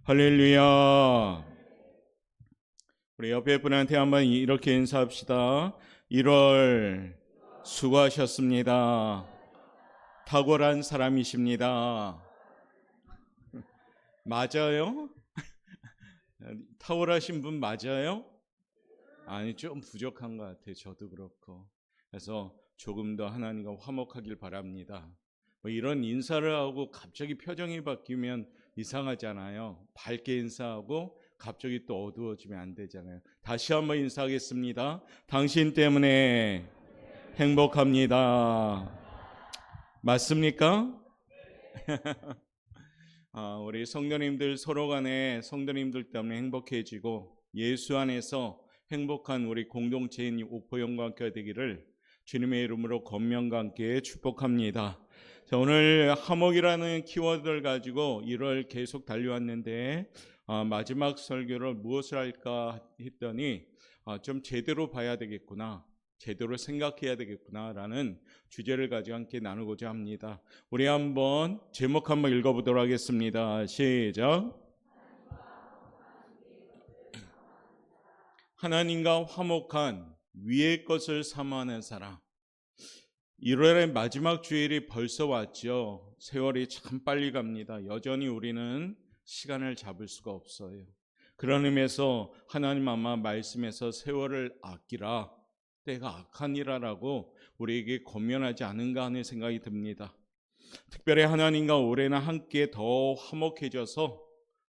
할렐루야. 우리 옆에 분한테 한번 이렇게 인사합시다. 1월 수고하셨습니다. 탁월한 사람이십니다. 맞아요? 탁월하신 분 맞아요? 아니, 좀 부족한 것 같아요. 저도 그렇고. 그래서 조금 더 하나님과 화목하길 바랍니다. 뭐 이런 인사를 하고 갑자기 표정이 바뀌면 이상하잖아요. 밝게 인사하고 갑자기 또 어두워지면 안 되잖아요. 다시 한번 인사하겠습니다. 당신 때문에 행복합니다. 맞습니까? 우리 성도님들 서로 간에 성도님들 때문에 행복해지고 예수 안에서 행복한 우리 공동체인 오포영광교회 되기를 주님의 이름으로 권면과 함께 축복합니다. 자, 오늘 화목이라는 키워드를 가지고 1월 계속 달려왔는데 마지막 설교를 무엇을 할까 했더니 좀 제대로 봐야 되겠구나, 제대로 생각해야 되겠구나라는 주제를 가지고 함께 나누고자 합니다. 우리 한번 제목 한번 읽어보도록 하겠습니다. 시작. 하나님과 화목한 위의 것을 사모하는 사람. 1월의 마지막 주일이 벌써 왔죠. 세월이 참 빨리 갑니다. 여전히 우리는 시간을 잡을 수가 없어요. 그런 의미에서 하나님 아마 말씀에서 세월을 아끼라, 때가 악하니라라고 우리에게 권면하지 않은가 하는 생각이 듭니다. 특별히 하나님과 올해는 함께 더 화목해져서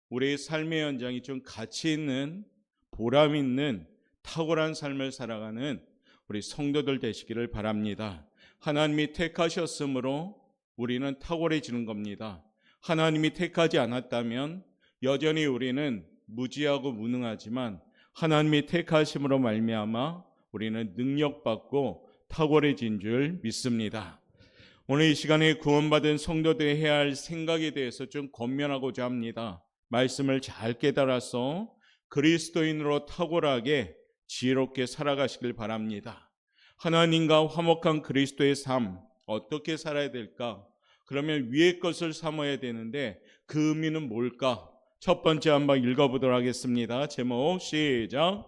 우리의 삶의 현장이 좀 가치 있는, 보람 있는 탁월한 삶을 살아가는 우리 성도들 되시기를 바랍니다. 하나님이 택하셨으므로 우리는 탁월해지는 겁니다. 하나님이 택하지 않았다면 여전히 우리는 무지하고 무능하지만 하나님이 택하심으로 말미암아 우리는 능력받고 탁월해진 줄 믿습니다. 오늘 이 시간에 구원받은 성도들이 해야 할 생각에 대해서 좀 권면하고자 합니다. 말씀을 잘 깨달아서 그리스도인으로 탁월하게 지혜롭게 살아가시길 바랍니다. 하나님과 화목한 그리스도의 삶 어떻게 살아야 될까? 그러면 위의 것을 삼아야 되는데 그 의미는 뭘까? 첫 번째 한번 읽어보도록 하겠습니다. 제목 시작.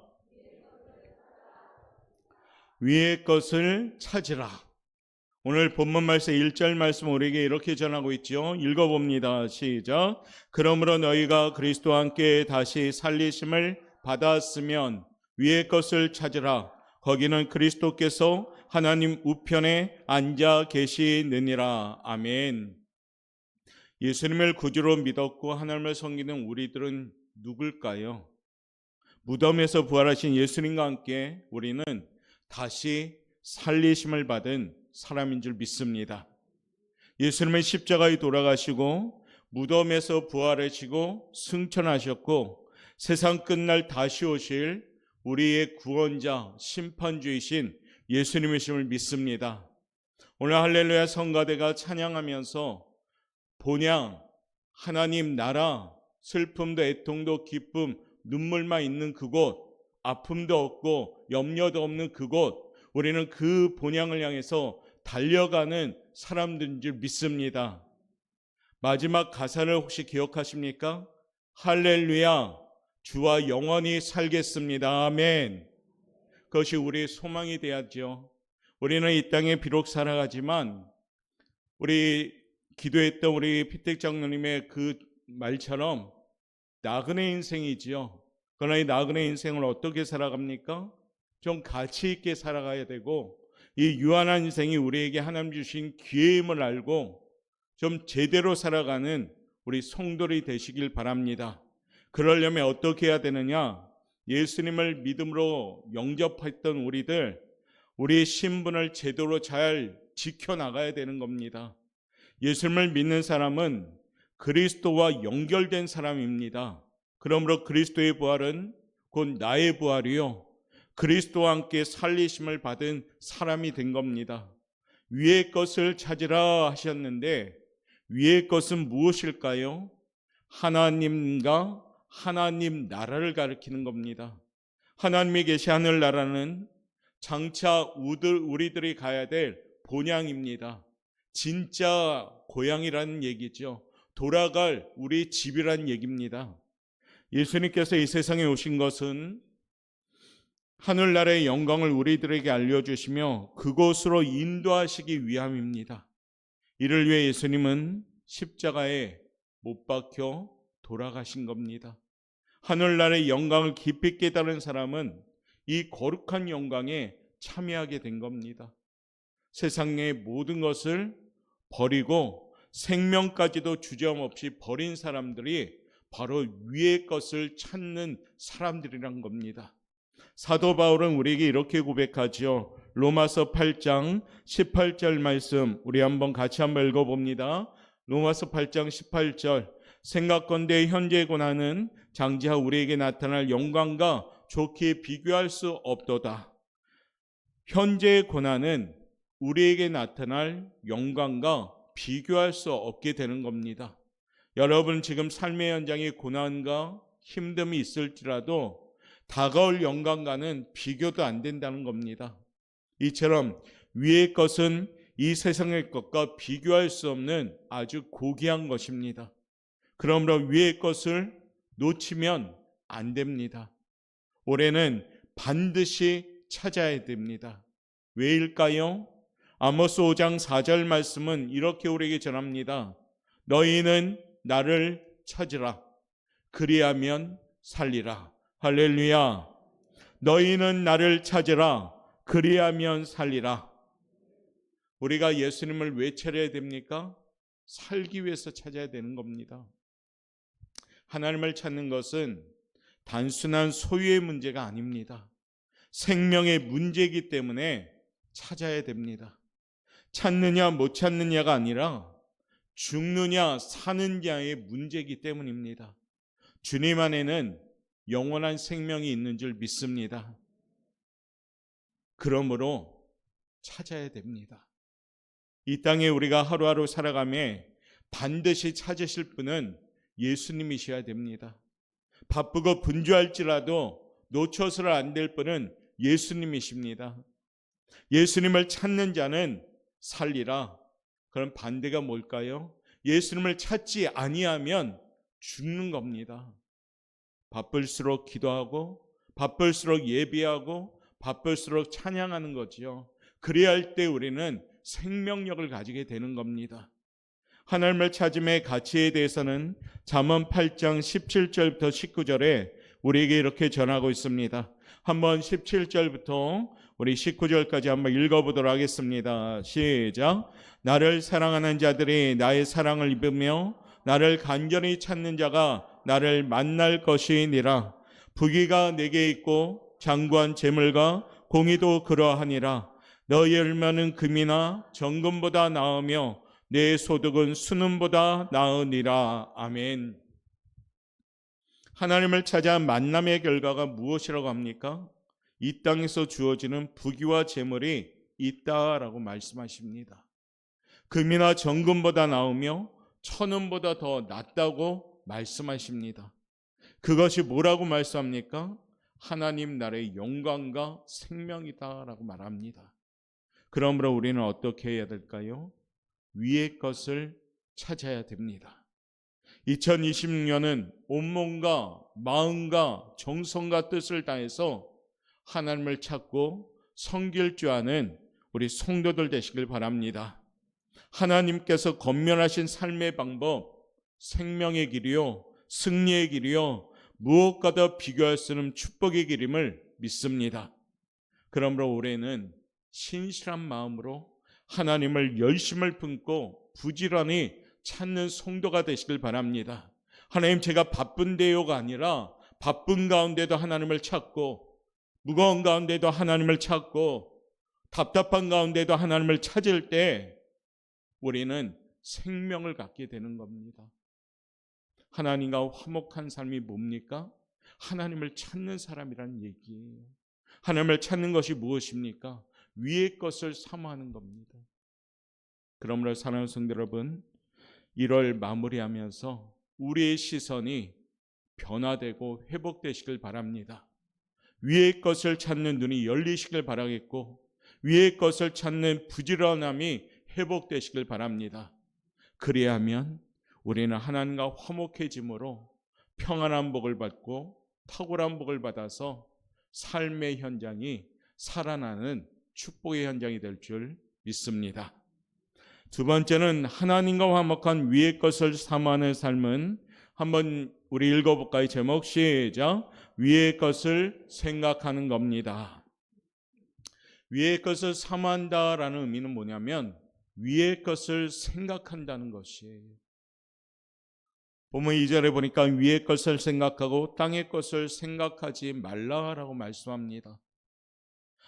위의 것을 찾으라. 오늘 본문 말씀 1절 말씀 우리에게 이렇게 전하고 있죠. 읽어봅니다. 시작. 그러므로 너희가 그리스도와 함께 다시 살리심을 받았으면 위의 것을 찾으라. 거기는 그리스도께서 하나님 우편에 앉아 계시느니라. 아멘. 예수님을 구주로 믿었고 하나님을 섬기는 우리들은 누굴까요? 무덤에서 부활하신 예수님과 함께 우리는 다시 살리심을 받은 사람인 줄 믿습니다. 예수님은 십자가에 돌아가시고 무덤에서 부활하시고 승천하셨고 세상 끝날 다시 오실 우리의 구원자 심판주이신 예수님이심을 믿습니다. 오늘 할렐루야 성가대가 찬양하면서 본향 하나님 나라, 슬픔도 애통도 기쁨 눈물만 있는 그곳, 아픔도 없고 염려도 없는 그곳, 우리는 그 본향을 향해서 달려가는 사람들인 줄 믿습니다. 마지막 가사를 혹시 기억하십니까? 할렐루야 주와 영원히 살겠습니다. 아멘. 그것이 우리의 소망이 되야죠. 우리는 이 땅에 비록 살아가지만 우리 기도했던 우리 피택 장로님의 그 말처럼 나그네 인생이지요. 그러나 이 나그네 인생을 어떻게 살아갑니까? 좀 가치 있게 살아가야 되고 이 유한한 인생이 우리에게 하나님 주신 기회임을 알고 좀 제대로 살아가는 우리 성도들이 되시길 바랍니다. 그러려면 어떻게 해야 되느냐? 예수님을 믿음으로 영접했던 우리들, 우리의 신분을 제대로 잘 지켜나가야 되는 겁니다. 예수님을 믿는 사람은 그리스도와 연결된 사람입니다. 그러므로 그리스도의 부활은 곧 나의 부활이요 그리스도와 함께 살리심을 받은 사람이 된 겁니다. 위의 것을 찾으라 하셨는데 위의 것은 무엇일까요? 하나님과 하나님 나라를 가리키는 겁니다. 하나님이 계신 하늘나라는 장차 우리들이 가야 될 본향입니다. 진짜 고향이라는 얘기죠. 돌아갈 우리 집이라는 얘기입니다. 예수님께서 이 세상에 오신 것은 하늘나라의 영광을 우리들에게 알려주시며 그곳으로 인도하시기 위함입니다. 이를 위해 예수님은 십자가에 못 박혀 돌아가신 겁니다. 하늘나라의 영광을 깊이 깨달은 사람은 이 거룩한 영광에 참여하게 된 겁니다. 세상의 모든 것을 버리고 생명까지도 주저없이 버린 사람들이 바로 위의 것을 찾는 사람들이란 겁니다. 사도 바울은 우리에게 이렇게 고백하지요. 로마서 8장 18절 말씀 우리 같이 한번 읽어봅니다. 로마서 8장 18절 생각건대 현재의 고난은 장차 우리에게 나타날 영광과 좋게 비교할 수 없도다. 현재의 고난은 우리에게 나타날 영광과 비교할 수 없게 되는 겁니다. 여러분 지금 삶의 현장에 고난과 힘듦이 있을지라도 다가올 영광과는 비교도 안 된다는 겁니다. 이처럼 위의 것은 이 세상의 것과 비교할 수 없는 아주 고귀한 것입니다. 그러므로 위의 것을 놓치면 안 됩니다. 올해는 반드시 찾아야 됩니다. 왜일까요? 아모스 5장 4절 말씀은 이렇게 우리에게 전합니다. 너희는 나를 찾으라. 그리하면 살리라. 할렐루야. 너희는 나를 찾으라. 그리하면 살리라. 우리가 예수님을 왜 찾아야 됩니까? 살기 위해서 찾아야 되는 겁니다. 하나님을 찾는 것은 단순한 소유의 문제가 아닙니다. 생명의 문제이기 때문에 찾아야 됩니다. 찾느냐 못 찾느냐가 아니라 죽느냐 사느냐의 문제이기 때문입니다. 주님 안에는 영원한 생명이 있는 줄 믿습니다. 그러므로 찾아야 됩니다. 이 땅에 우리가 하루하루 살아가며 반드시 찾으실 분은 예수님이셔야 됩니다. 바쁘고 분주할지라도 놓쳐서는 안 될 분은 예수님이십니다. 예수님을 찾는 자는 살리라. 그럼 반대가 뭘까요? 예수님을 찾지 아니하면 죽는 겁니다. 바쁠수록 기도하고 바쁠수록 예배하고 바쁠수록 찬양하는 거지요. 그래야 할 때 우리는 생명력을 가지게 되는 겁니다. 하나님을 찾음의 가치에 대해서는 잠언 8장 17절부터 19절에 우리에게 이렇게 전하고 있습니다. 한번 17절부터 우리 19절까지 한번 읽어보도록 하겠습니다. 시작. 나를 사랑하는 자들이 나의 사랑을 입으며 나를 간절히 찾는 자가 나를 만날 것이니라. 부귀가 내게 있고 장구한 재물과 공의도 그러하니라. 너희 열매는 금이나 정금보다 나으며 내 소득은 순금보다 나으니라. 아멘. 하나님을 찾아 만남의 결과가 무엇이라고 합니까? 이 땅에서 주어지는 부귀와 재물이 있다라고 말씀하십니다. 금이나 정금보다 나으며 천은보다 더 낫다고 말씀하십니다. 그것이 뭐라고 말씀합니까? 하나님 나라의 영광과 생명이다라고 말합니다. 그러므로 우리는 어떻게 해야 될까요? 위의 것을 찾아야 됩니다. 2026년은 온몸과 마음과 정성과 뜻을 다해서 하나님을 찾고 섬길 줄 아는 우리 성도들 되시길 바랍니다. 하나님께서 건면하신 삶의 방법, 생명의 길이요, 승리의 길이요, 무엇과도 비교할 수 없는 축복의 길임을 믿습니다. 그러므로 올해는 신실한 마음으로 하나님을 열심을 품고 부지런히 찾는 성도가 되시길 바랍니다. 하나님, 제가 바쁜데요가 아니라 바쁜 가운데도 하나님을 찾고 무거운 가운데도 하나님을 찾고 답답한 가운데도 하나님을 찾을 때 우리는 생명을 갖게 되는 겁니다. 하나님과 화목한 삶이 뭡니까? 하나님을 찾는 사람이라는 얘기예요. 하나님을 찾는 것이 무엇입니까? 위의 것을 사모하는 겁니다. 그러므로 사랑하는 성도 여러분, 1월 마무리하면서 우리의 시선이 변화되고 회복되시길 바랍니다. 위의 것을 찾는 눈이 열리시길 바라겠고 위의 것을 찾는 부지런함이 회복되시길 바랍니다. 그리하면 우리는 하나님과 화목해짐으로 평안한 복을 받고 탁월한 복을 받아서 삶의 현장이 살아나는 축복의 현장이 될 줄 믿습니다. 두 번째는 하나님과 화목한 위의 것을 사모하는 삶은 한번 우리 읽어볼까요? 제목 시작. 위의 것을 생각하는 겁니다. 위의 것을 사모한다라는 의미는 뭐냐면 위의 것을 생각한다는 것이에요. 보면 2절에 보니까 위의 것을 생각하고 땅의 것을 생각하지 말라라고 말씀합니다.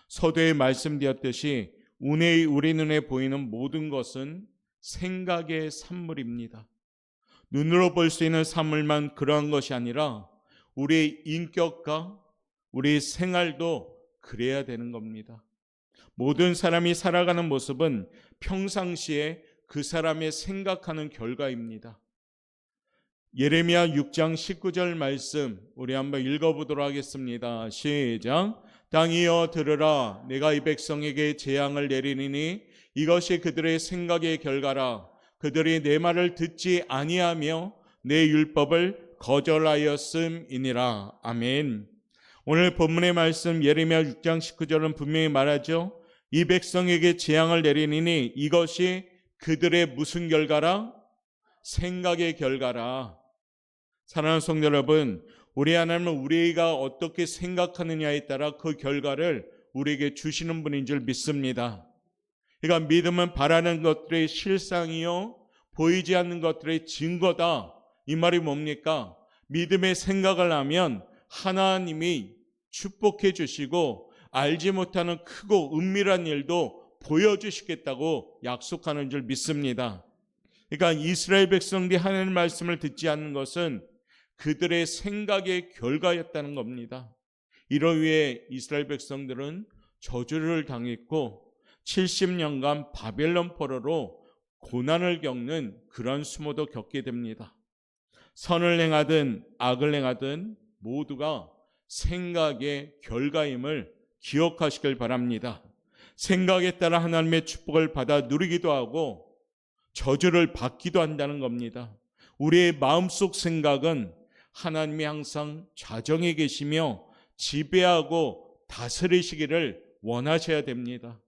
서두에 말씀드렸듯이 우리 눈에 보이는 모든 것은 생각의 산물입니다. 눈으로 볼 수 있는 산물만 그러한 것이 아니라 우리의 인격과 우리 생활도 그래야 되는 겁니다. 모든 사람이 살아가는 모습은 평상시에 그 사람의 생각하는 결과입니다. 예레미야 6장 19절 말씀 우리 한번 읽어보도록 하겠습니다. 시작. 땅이여 들으라. 내가 이 백성에게 재앙을 내리니 이것이 그들의 생각의 결과라. 그들이 내 말을 듣지 아니하며 내 율법을 거절하였음이니라. 아멘. 오늘 본문의 말씀 예레미야 6장 19절은 분명히 말하죠. 이 백성에게 재앙을 내리니 이것이 그들의 무슨 결과라? 생각의 결과라. 사랑하는 성도 여러분, 우리 하나님은 우리가 어떻게 생각하느냐에 따라 그 결과를 우리에게 주시는 분인 줄 믿습니다. 그러니까 믿음은 바라는 것들의 실상이요 보이지 않는 것들의 증거다. 이 말이 뭡니까? 믿음의 생각을 하면 하나님이 축복해 주시고 알지 못하는 크고 은밀한 일도 보여주시겠다고 약속하는 줄 믿습니다. 그러니까 이스라엘 백성들이 하나님의 말씀을 듣지 않는 것은 그들의 생각의 결과였다는 겁니다. 이로 인해 이스라엘 백성들은 저주를 당했고 70년간 바벨론 포로로 고난을 겪는 그런 수모도 겪게 됩니다. 선을 행하든 악을 행하든 모두가 생각의 결과임을 기억하시길 바랍니다. 생각에 따라 하나님의 축복을 받아 누리기도 하고 저주를 받기도 한다는 겁니다. 우리의 마음속 생각은 하나님이 항상 좌정에 계시며 지배하고 다스리시기를 원하셔야 됩니다.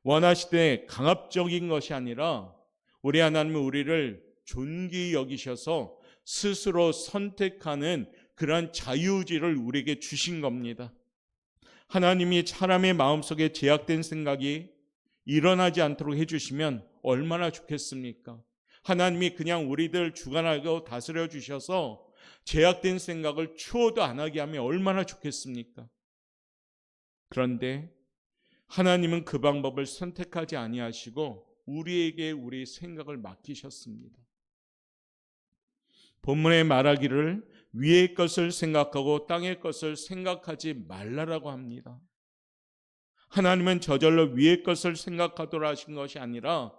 원하시되 강압적인 것이 아니라 우리 하나님은 우리를 존귀히 여기셔서 스스로 선택하는 그런 자유의지를 우리에게 주신 겁니다. 하나님이 사람의 마음속에 제약된 생각이 일어나지 않도록 해주시면 얼마나 좋겠습니까? 하나님이 그냥 우리들 주관하고 다스려 주셔서 제약된 생각을 추호도 안 하게 하면 얼마나 좋겠습니까? 그런데 하나님은 그 방법을 선택하지 아니하시고 우리에게 우리 생각을 맡기셨습니다. 본문에 말하기를 위의 것을 생각하고 땅의 것을 생각하지 말라라고 합니다. 하나님은 저절로 위의 것을 생각하도록 하신 것이 아니라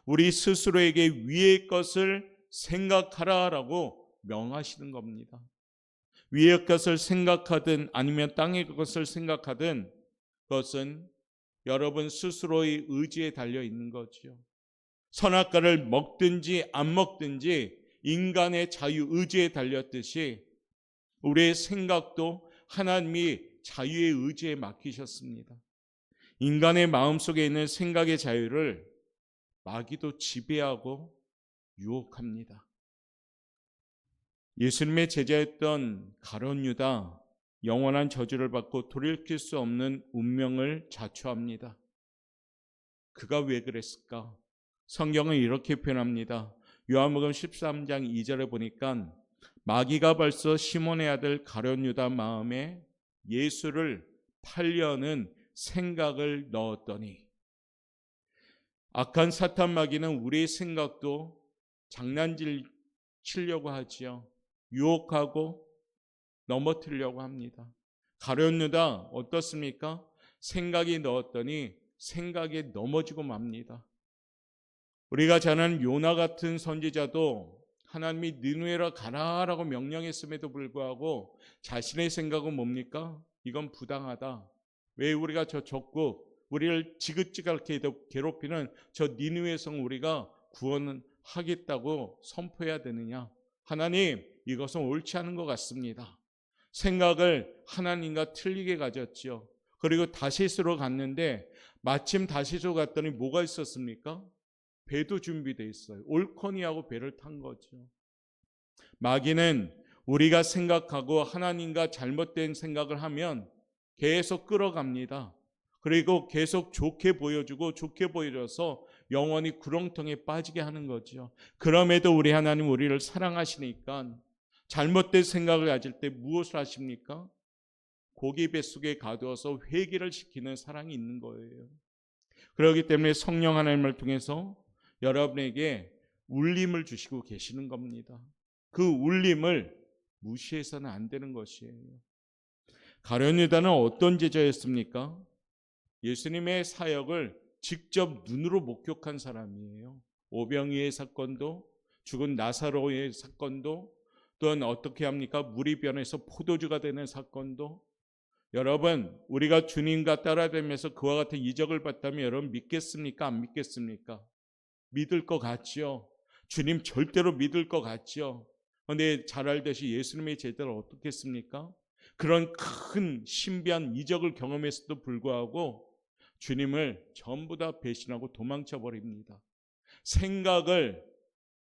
우리 스스로에게 위의 것을 생각하라라고 명하시는 겁니다. 위의 것을 생각하든 아니면 땅의 것을 생각하든 그것은 여러분 스스로의 의지에 달려 있는 거죠. 선악과를 먹든지 안 먹든지 인간의 자유 의지에 달렸듯이 우리의 생각도 하나님이 자유의 의지에 맡기셨습니다. 인간의 마음속에 있는 생각의 자유를 마귀도 지배하고 유혹합니다. 예수님의 제자였던 가룟 유다, 영원한 저주를 받고 돌이킬 수 없는 운명을 자초합니다. 그가 왜 그랬을까? 성경은 이렇게 표현합니다. 요한복음 13장 2절에 보니까 마귀가 벌써 시몬의 아들 가룟 유다 마음에 예수를 팔려는 생각을 넣었더니, 악한 사탄 마귀는 우리의 생각도 장난치려고 하지요. 유혹하고 넘어뜨리려고 합니다. 가룟 유다 어떻습니까? 생각이 넣었더니 생각에 넘어지고 맙니다. 우리가 잘 아는 요나 같은 선지자도 하나님이 니느웨로 가라라고 명령했음에도 불구하고 자신의 생각은 뭡니까? 이건 부당하다. 왜 우리가 저 적국, 우리를 지긋지긋하게 괴롭히는 저 니느웨 성 우리가 구원하겠다고 선포해야 되느냐? 하나님, 이것은 옳지 않은 것 같습니다. 생각을 하나님과 틀리게 가졌죠. 그리고 다시스로 갔는데 마침 다시스로 갔더니 뭐가 있었습니까? 배도 준비되어 있어요. 올코니하고 배를 탄 거죠. 마귀는 우리가 생각하고 하나님과 잘못된 생각을 하면 계속 끌어갑니다. 그리고 계속 좋게 보여주고 좋게 보여줘서 영원히 구렁텅이에 빠지게 하는 거죠. 그럼에도 우리 하나님 우리를 사랑하시니까 잘못된 생각을 가질 때 무엇을 하십니까? 고기 뱃속에 가두어서 회개를 시키는 사랑이 있는 거예요. 그렇기 때문에 성령 하나님을 통해서 여러분에게 울림을 주시고 계시는 겁니다. 그 울림을 무시해서는 안 되는 것이에요. 가룟 유다는 어떤 제자였습니까? 예수님의 사역을 직접 눈으로 목격한 사람이에요. 오병이의 사건도, 죽은 나사로의 사건도, 또한 어떻게 합니까? 물이 변해서 포도주가 되는 사건도. 여러분, 우리가 주님과 따라다니면서 그와 같은 이적을 봤다면 여러분 믿겠습니까? 안 믿겠습니까? 믿을 것 같죠. 주님 절대로 믿을 것 같죠. 그런데 잘 알듯이 예수님의 제자를 어떻게 했습니까? 그런 큰 신비한 이적을 경험했음에도 불구하고 주님을 전부 다 배신하고 도망쳐 버립니다. 생각을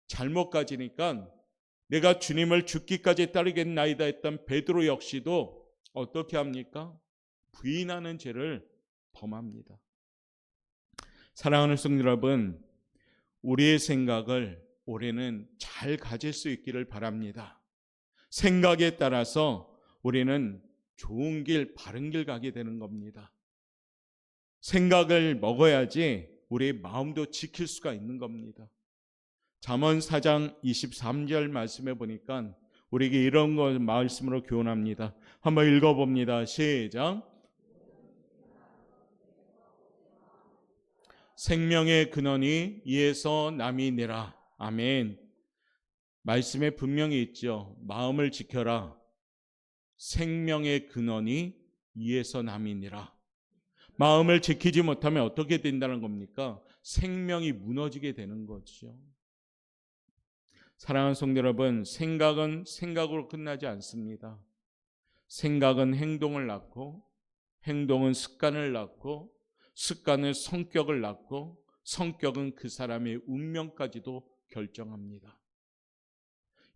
잘못 가지니까 내가 주님을 죽기까지 따르겠나이다 했던 베드로 역시도 어떻게 합니까? 부인하는 죄를 범합니다. 사랑하는 성도 여러분, 우리의 생각을 올해는 잘 가질 수 있기를 바랍니다. 생각에 따라서 우리는 좋은 길, 바른 길 가게 되는 겁니다. 생각을 먹어야지 우리의 마음도 지킬 수가 있는 겁니다. 잠언 4장 23절 말씀해 보니까 우리에게 이런 걸 말씀으로 교훈합니다. 한번 읽어봅니다. 시작. 생명의 근원이 이에서 남이니라. 아멘. 말씀에 분명히 있죠. 마음을 지켜라. 생명의 근원이 이에서 남이니라. 마음을 지키지 못하면 어떻게 된다는 겁니까? 생명이 무너지게 되는 거죠. 사랑하는 성도 여러분, 생각은 생각으로 끝나지 않습니다. 생각은 행동을 낳고, 행동은 습관을 낳고, 습관은 성격을 낳고, 성격은 그 사람의 운명까지도 결정합니다.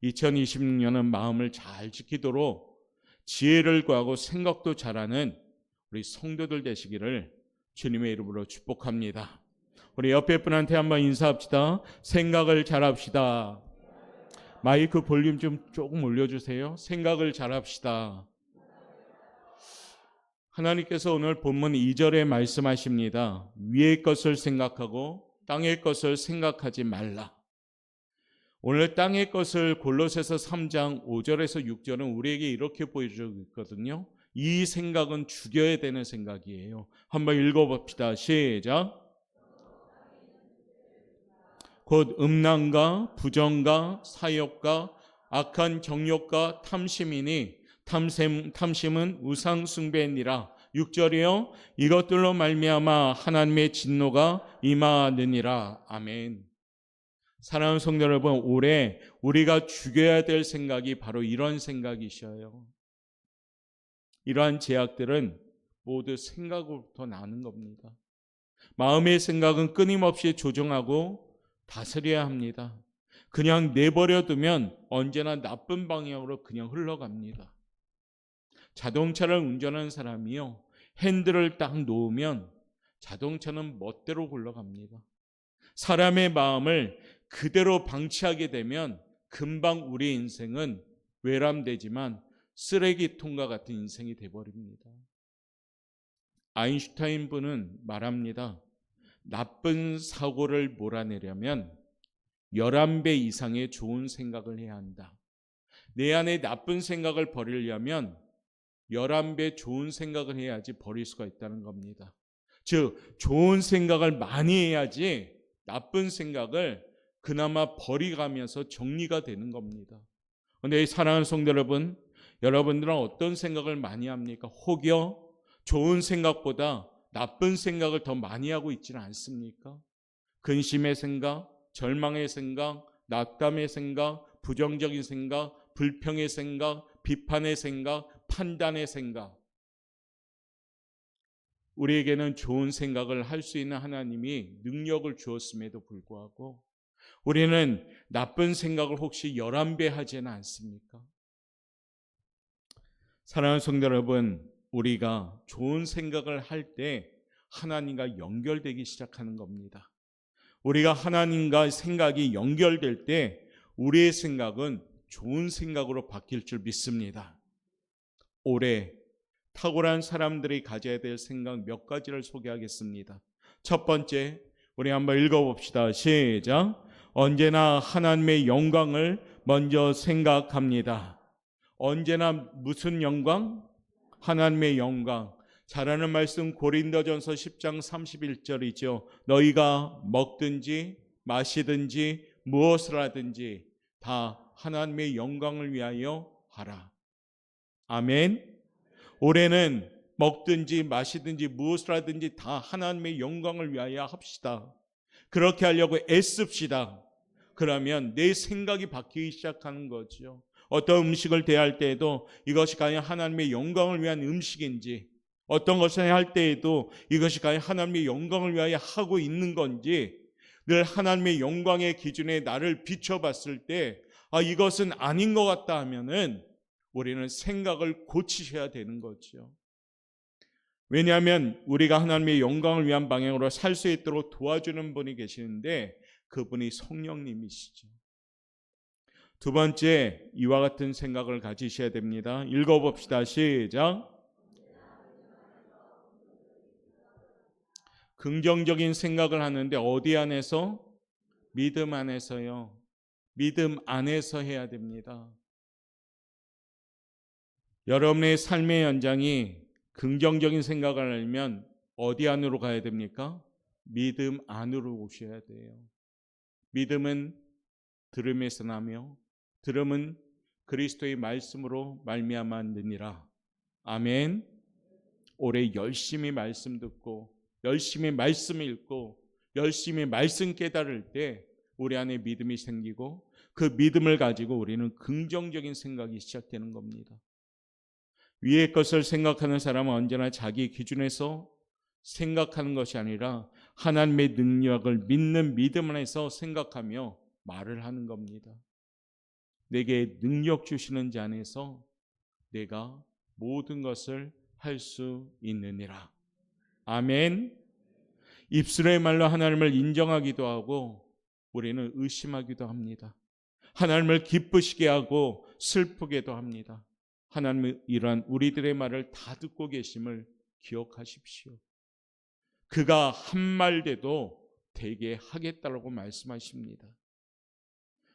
2026년은 마음을 잘 지키도록 지혜를 구하고 생각도 잘하는 우리 성도들 되시기를 주님의 이름으로 축복합니다. 우리 옆에 분한테 한번 인사합시다. 생각을 잘합시다. 마이크 볼륨 좀 조금 올려주세요. 생각을 잘합시다. 하나님께서 오늘 본문 2절에 말씀하십니다. 위의 것을 생각하고 땅의 것을 생각하지 말라. 오늘 땅의 것을 골로새서 3장 5절에서 6절은 우리에게 이렇게 보여주고 있거든요. 이 생각은 죽여야 되는 생각이에요. 한번 읽어봅시다. 시작. 곧 음란과 부정과 사욕과 악한 정욕과 탐심이니 탐심은 우상 숭배니라. 6절이요. 이것들로 말미암아 하나님의 진노가 임하느니라. 아멘. 사랑하는 성도 여러분, 올해 우리가 죽여야 될 생각이 바로 이런 생각이셔요. 이러한 제약들은 모두 생각으로부터 나는 겁니다. 마음의 생각은 끊임없이 조정하고 다스려야 합니다. 그냥 내버려 두면 언제나 나쁜 방향으로 그냥 흘러갑니다. 자동차를 운전하는 사람이요, 핸들을 딱 놓으면 자동차는 멋대로 굴러갑니다. 사람의 마음을 그대로 방치하게 되면 금방 우리 인생은 외람되지만 쓰레기통과 같은 인생이 되어버립니다. 아인슈타인 분은 말합니다. 나쁜 사고를 몰아내려면 11배 이상의 좋은 생각을 해야 한다. 내 안에 나쁜 생각을 버리려면 11배 좋은 생각을 해야지 버릴 수가 있다는 겁니다. 즉 좋은 생각을 많이 해야지 나쁜 생각을 그나마 버리가면서 정리가 되는 겁니다. 그런데 사랑하는 성도 여러분, 여러분들은 어떤 생각을 많이 합니까? 혹여 좋은 생각보다 나쁜 생각을 더 많이 하고 있지는 않습니까? 근심의 생각, 절망의 생각, 낙담의 생각, 부정적인 생각, 불평의 생각, 비판의 생각, 판단의 생각. 우리에게는 좋은 생각을 할 수 있는 하나님이 능력을 주었음에도 불구하고 우리는 나쁜 생각을 혹시 11배 하지는 않습니까? 사랑하는 성도 여러분, 우리가 좋은 생각을 할 때 하나님과 연결되기 시작하는 겁니다. 우리가 하나님과 생각이 연결될 때 우리의 생각은 좋은 생각으로 바뀔 줄 믿습니다. 올해 탁월한 사람들이 가져야 될 생각 몇 가지를 소개하겠습니다. 첫 번째, 우리 한번 읽어봅시다. 시작. 언제나 하나님의 영광을 먼저 생각합니다. 언제나 무슨 영광? 하나님의 영광. 잘하는 말씀 고린도전서 10장 31절이죠. 너희가 먹든지 마시든지 무엇을 하든지 다 하나님의 영광을 위하여 하라. 아멘. 올해는 먹든지 마시든지 무엇을 하든지 다 하나님의 영광을 위하여 합시다. 그렇게 하려고 애씁시다. 그러면 내 생각이 바뀌기 시작하는 거죠. 어떤 음식을 대할 때에도 이것이 과연 하나님의 영광을 위한 음식인지, 어떤 것을 할 때에도 이것이 과연 하나님의 영광을 위하여 하고 있는 건지, 늘 하나님의 영광의 기준에 나를 비춰봤을 때 이것은 아닌 것 같다 하면은 우리는 생각을 고치셔야 되는 거죠. 왜냐하면 우리가 하나님의 영광을 위한 방향으로 살 수 있도록 도와주는 분이 계시는데 그분이 성령님이시죠. 두 번째, 이와 같은 생각을 가지셔야 됩니다. 읽어봅시다. 시작. 긍정적인 생각을 하는데 어디 안에서? 믿음 안에서요. 믿음 안에서 해야 됩니다. 여러분의 삶의 연장이 긍정적인 생각을 하려면 어디 안으로 가야 됩니까? 믿음 안으로 오셔야 돼요. 믿음은 들음에서 나며 들음은 그리스도의 말씀으로 말미암아 느니라. 아멘. 올해 열심히 말씀 듣고 열심히 말씀 읽고 열심히 말씀 깨달을 때 우리 안에 믿음이 생기고 그 믿음을 가지고 우리는 긍정적인 생각이 시작되는 겁니다. 위의 것을 생각하는 사람은 언제나 자기 기준에서 생각하는 것이 아니라 하나님의 능력을 믿는 믿음 안에서 생각하며 말을 하는 겁니다. 내게 능력 주시는 자 안에서 내가 모든 것을 할 수 있느니라. 아멘. 입술의 말로 하나님을 인정하기도 하고 우리는 의심하기도 합니다. 하나님을 기쁘시게 하고 슬프게도 합니다. 하나님은 이러한 우리들의 말을 다 듣고 계심을 기억하십시오. 그가 한 말대도 되게 하겠다라고 말씀하십니다.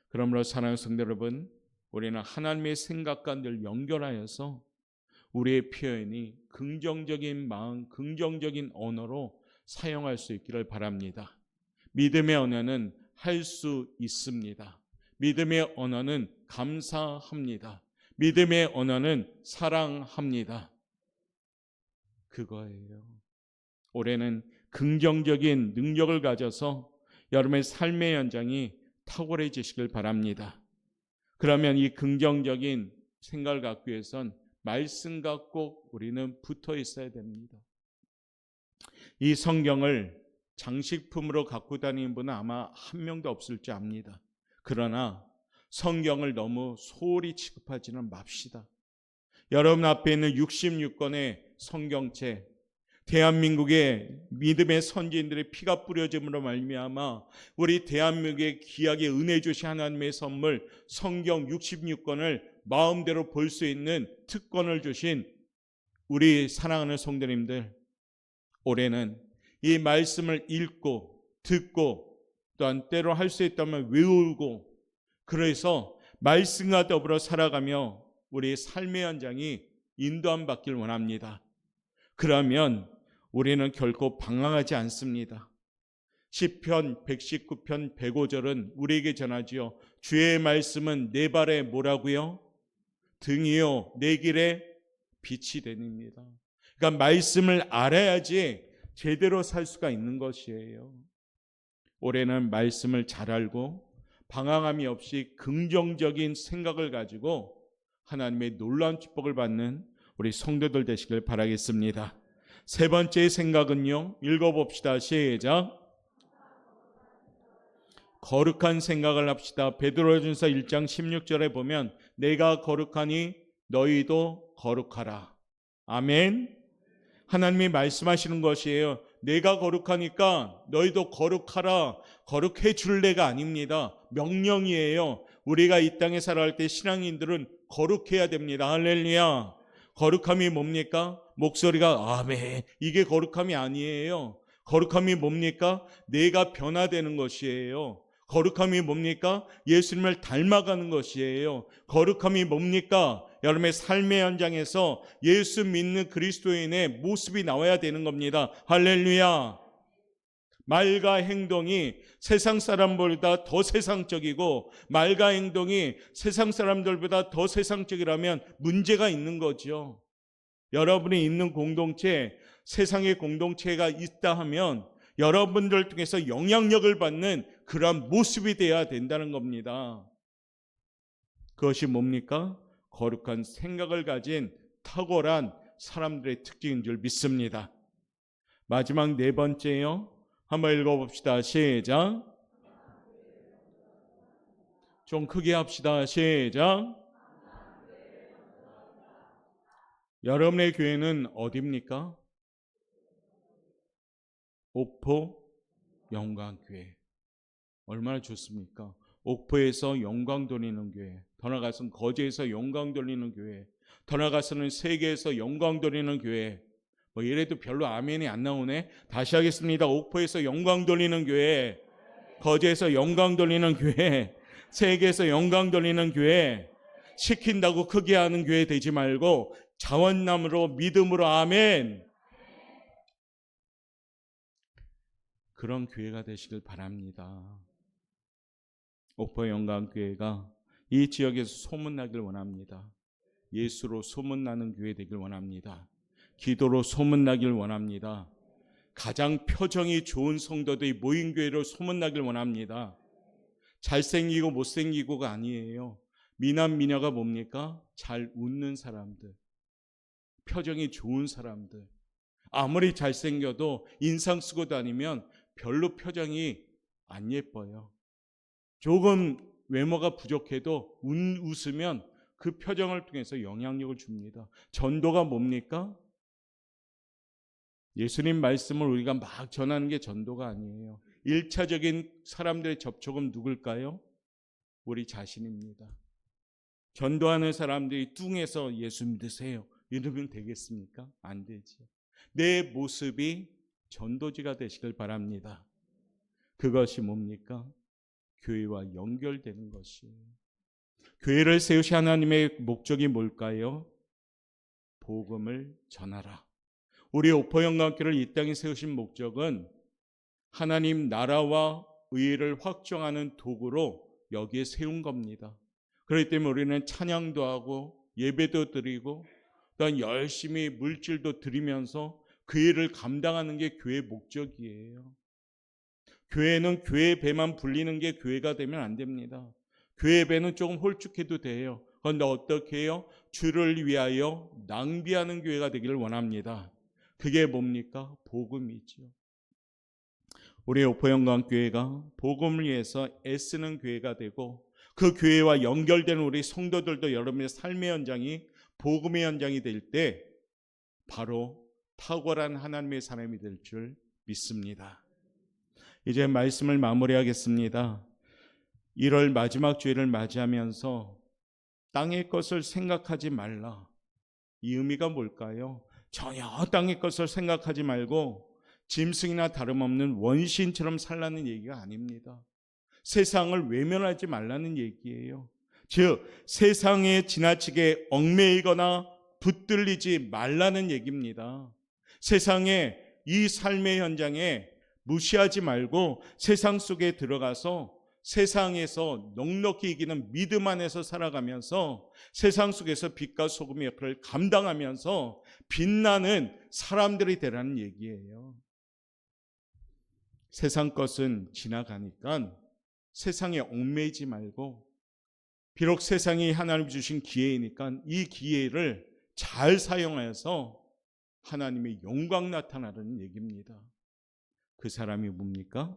그러므로 사랑하는 성도 여러분, 우리는 하나님의 생각과 늘 연결하여서 우리의 표현이 긍정적인 마음, 긍정적인 언어로 사용할 수 있기를 바랍니다. 믿음의 언어는 할 수 있습니다. 믿음의 언어는 감사합니다. 믿음의 언어는 사랑합니다. 그거예요. 올해는 긍정적인 능력을 가져서 여러분의 삶의 연장이 탁월해지시길 바랍니다. 그러면 이 긍정적인 생각을 갖기 위해선 말씀과 꼭 우리는 붙어 있어야 됩니다. 이 성경을 장식품으로 갖고 다니는 분은 아마 한 명도 없을지 압니다. 그러나 성경을 너무 소홀히 취급하지는 맙시다. 여러분 앞에 있는 66권의 성경책, 대한민국의 믿음의 선지인들의 피가 뿌려짐으로 말미암아 우리 대한민국의 귀하게 은혜 주신 하나님의 선물 성경 66권을 마음대로 볼 수 있는 특권을 주신 우리 사랑하는 성도님들, 올해는 이 말씀을 읽고 듣고 또한 때로 할 수 있다면 외우고, 그래서 말씀과 더불어 살아가며 우리의 삶의 현장이 인도함 받길 원합니다. 그러면 우리는 결코 방황하지 않습니다. 시편 119편 105절은 우리에게 전하지요. 주의 말씀은 내 발에 뭐라고요? 등이요 내 길에 빛이 되니입니다. 그러니까 말씀을 알아야지 제대로 살 수가 있는 것이에요. 올해는 말씀을 잘 알고 방황함이 없이 긍정적인 생각을 가지고 하나님의 놀라운 축복을 받는 우리 성도들 되시길 바라겠습니다. 세 번째 생각은요, 읽어봅시다. 시작. 거룩한 생각을 합시다. 베드로전서 1장 16절에 보면 내가 거룩하니 너희도 거룩하라. 아멘. 하나님이 말씀하시는 것이에요. 내가 거룩하니까 너희도 거룩하라. 거룩해 줄래가 아닙니다. 명령이에요. 우리가 이 땅에 살아갈 때 신앙인들은 거룩해야 됩니다. 할렐루야. 거룩함이 뭡니까? 목소리가 아멘. 이게 거룩함이 아니에요. 거룩함이 뭡니까? 내가 변화되는 것이에요. 거룩함이 뭡니까? 예수님을 닮아가는 것이에요. 거룩함이 뭡니까? 여러분의 삶의 현장에서 예수 믿는 그리스도인의 모습이 나와야 되는 겁니다. 할렐루야. 말과 행동이 세상 사람보다 더 세상적이고 말과 행동이 세상 사람들보다 더 세상적이라면 문제가 있는 거죠. 여러분이 있는 공동체, 세상의 공동체가 있다 하면 여러분들 통해서 영향력을 받는 그런 모습이 되어야 된다는 겁니다. 그것이 뭡니까? 거룩한 생각을 가진 탁월한 사람들의 특징인 줄 믿습니다. 마지막 네 번째요. 한번 읽어봅시다. 시작. 좀 크게 합시다. 시작. 여러분의 교회는 어디입니까? 옥포 영광교회. 얼마나 좋습니까? 옥포에서 영광 돌리는 교회, 더 나아가서는 거제에서 영광 돌리는 교회, 더 나아가서는 세계에서 영광 돌리는 교회. 뭐 이래도 별로 아멘이 안 나오네. 다시 하겠습니다. 옥포에서 영광 돌리는 교회, 거제에서 영광 돌리는 교회, 세계에서 영광 돌리는 교회. 시킨다고 크게 하는 교회 되지 말고 자원남으로 믿음으로 아멘. 그런 교회가 되시길 바랍니다. 옥포 영광교회가 이 지역에서 소문나길 원합니다. 예수로 소문나는 교회 되길 원합니다. 기도로 소문나길 원합니다. 가장 표정이 좋은 성도들이 모인 교회로 소문나길 원합니다. 잘생기고 못생기고가 아니에요. 미남 미녀가 뭡니까? 잘 웃는 사람들, 표정이 좋은 사람들. 아무리 잘생겨도 인상 쓰고 다니면 별로 표정이 안 예뻐요. 조금 외모가 부족해도 웃으면 그 표정을 통해서 영향력을 줍니다. 전도가 뭡니까? 예수님 말씀을 우리가 막 전하는 게 전도가 아니에요. 1차적인 사람들의 접촉은 누굴까요? 우리 자신입니다. 전도하는 사람들이 뚱해서 예수 믿으세요 이러면 되겠습니까? 안 되죠. 내 모습이 전도지가 되시길 바랍니다. 그것이 뭡니까? 교회와 연결되는 것이에요. 교회를 세우신 하나님의 목적이 뭘까요? 복음을 전하라. 우리 옥포 영광교회를 이 땅에 세우신 목적은 하나님 나라와 의를 확정하는 도구로 여기에 세운 겁니다. 그렇기 때문에 우리는 찬양도 하고 예배도 드리고 또한 열심히 물질도 드리면서 그 일을 감당하는 게 교회의 목적이에요. 교회는 교회 배만 불리는 게 교회가 되면 안 됩니다. 교회 배는 조금 홀쭉해도 돼요. 그런데 어떻게 해요? 주를 위하여 낭비하는 교회가 되기를 원합니다. 그게 뭡니까? 복음이죠. 우리 옥포영광교회가 복음을 위해서 애쓰는 교회가 되고 그 교회와 연결되는 우리 성도들도 여러분의 삶의 현장이 복음의 현장이 될 때 바로 탁월한 하나님의 사람이 될 줄 믿습니다. 이제 말씀을 마무리하겠습니다. 1월 마지막 주일을 맞이하면서 땅의 것을 생각하지 말라. 이 의미가 뭘까요? 전혀 땅의 것을 생각하지 말고 짐승이나 다름없는 원시인처럼 살라는 얘기가 아닙니다. 세상을 외면하지 말라는 얘기예요. 즉 세상에 지나치게 얽매이거나 붙들리지 말라는 얘기입니다. 세상에 이 삶의 현장에 무시하지 말고 세상 속에 들어가서 세상에서 넉넉히 이기는 믿음 안에서 살아가면서 세상 속에서 빛과 소금의 역할을 감당하면서 빛나는 사람들이 되라는 얘기예요. 세상 것은 지나가니까 세상에 얽매이지 말고, 비록 세상이 하나님 주신 기회이니까 이 기회를 잘 사용해서 하나님의 영광 나타나는 얘기입니다. 그 사람이 뭡니까?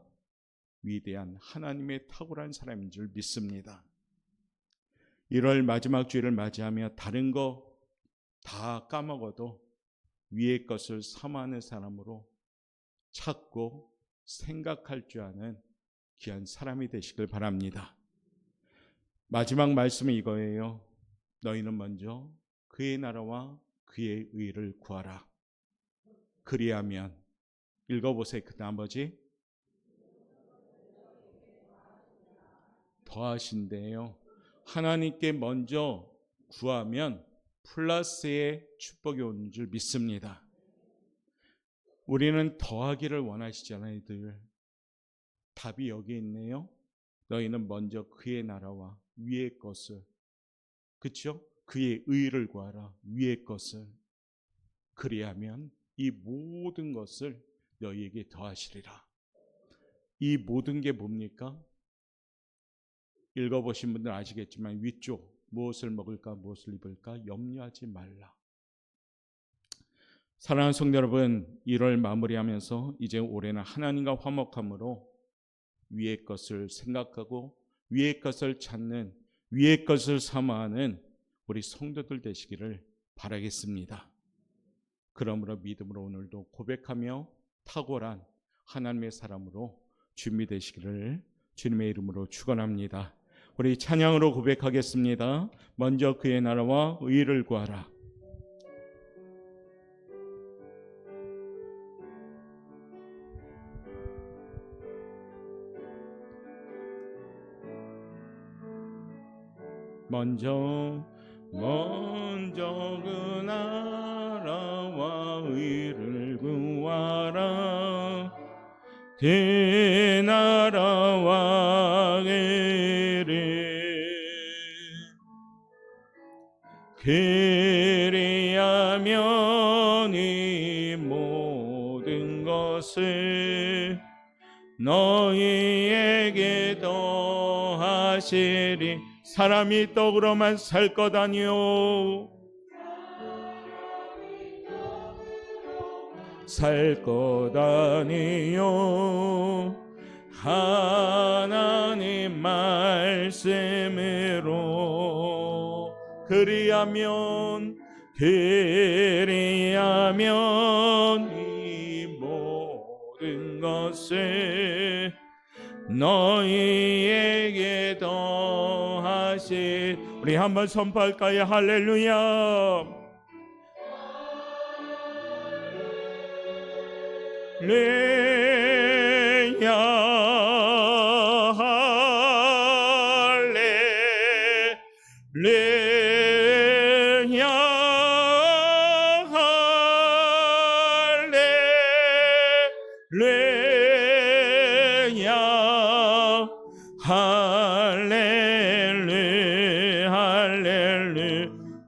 위대한 하나님의 탁월한 사람인 줄 믿습니다. 1월 마지막 주일을 맞이하며 다른 거 다 까먹어도 위의 것을 사모하는 사람으로 찾고 생각할 줄 아는 귀한 사람이 되시길 바랍니다. 마지막 말씀은 이거예요. 너희는 먼저 그의 나라와 그의 의를 구하라. 그리하면, 읽어보세요. 그 나머지 더하신대요. 하나님께 먼저 구하면 플러스의 축복이 오는 줄 믿습니다. 우리는 더하기를 원하시잖아요. 늘 답이 여기 있네요. 너희는 먼저 그의 나라와 위의 것을, 그렇죠? 그의 의를 구하라. 위의 것을. 그리하면 이 모든 것을 너희에게 더하시리라. 이 모든 게 뭡니까? 읽어보신 분들 아시겠지만 위쪽, 무엇을 먹을까 무엇을 입을까 염려하지 말라. 사랑하는 성도 여러분, 1월 마무리하면서 이제 올해는 하나님과 화목함으로 위의 것을 생각하고 위의 것을 찾는, 위의 것을 사모하는 우리 성도들 되시기를 바라겠습니다. 그러므로 믿음으로 오늘도 고백하며 탁월한 하나님의 사람으로 준비되시기를 주님의 이름으로 축원합니다. 우리 찬양으로 고백하겠습니다. 먼저 그의 나라와 의를 구하라. 먼저 그 나라와 의를 구하라. 그 나라와 그리하면 이 모든 것을 너희에게 더하시리. 사람이 떡으로만 살 것 아니요 살 것 아니요 하나님 말씀으로. 그리하면 이 모든 것을 너희에게 더하시. 우리 한번 선포할까요? 할렐루야. 할렐루야.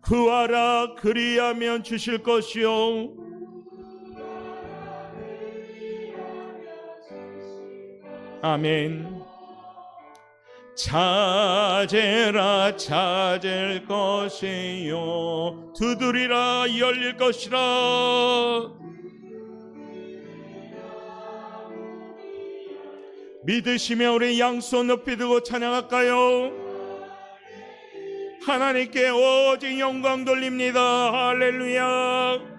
구하라. 그리하면 주실 것이요 아멘. 찾으라 찾을 것이요 두드리라 열릴 것이라. 믿으시며 우리 양손 높이 들고 찬양할까요? 하나님께 오직 영광 돌립니다. 할렐루야.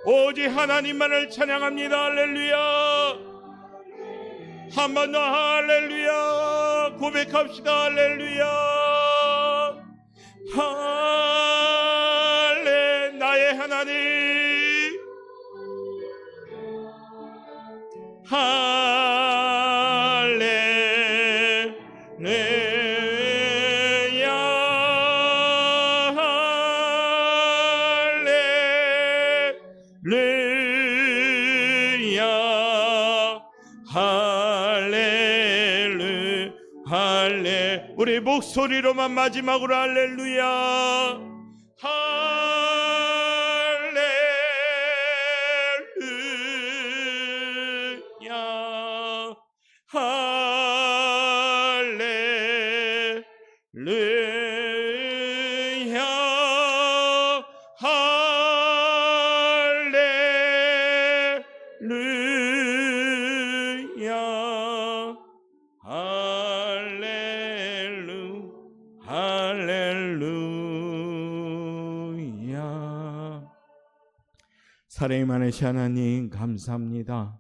오직 하나님만을 찬양합니다. 할렐루야. 한 번 더 할렐루야 고백합시다. 할렐루야. 나의 하나님. 할렐루야. 할렐. 우리 목소리로만 마지막으로 할렐루야. 할렐루야. 할렐루야. 할렐루야. 할렐루야. 사랑이 많으신 하나님 감사합니다.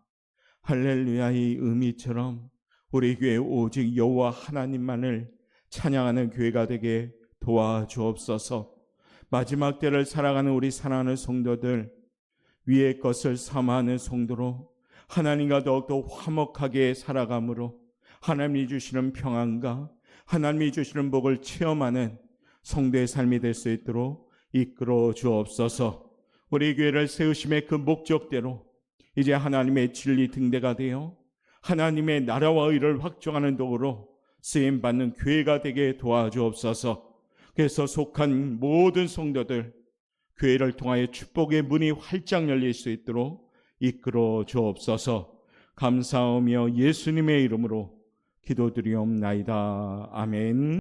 할렐루야의 의미처럼 우리 교회 오직 여호와 하나님만을 찬양하는 교회가 되게 도와주옵소서. 마지막 때를 살아가는 우리 사랑하는 성도들, 위의 것을 삼아하는 성도로 하나님과 더욱더 화목하게 살아감으로 하나님이 주시는 평안과 하나님이 주시는 복을 체험하는 성도의 삶이 될 수 있도록 이끌어 주옵소서. 우리 교회를 세우심의 그 목적대로 이제 하나님의 진리 등대가 되어 하나님의 나라와 의를 확정하는 도구로 쓰임받는 교회가 되게 도와주옵소서. 그래서 속한 모든 성도들 교회를 통하여 축복의 문이 활짝 열릴 수 있도록 이끌어 주옵소서. 감사하며 예수님의 이름으로 기도드리옵나이다. 아멘.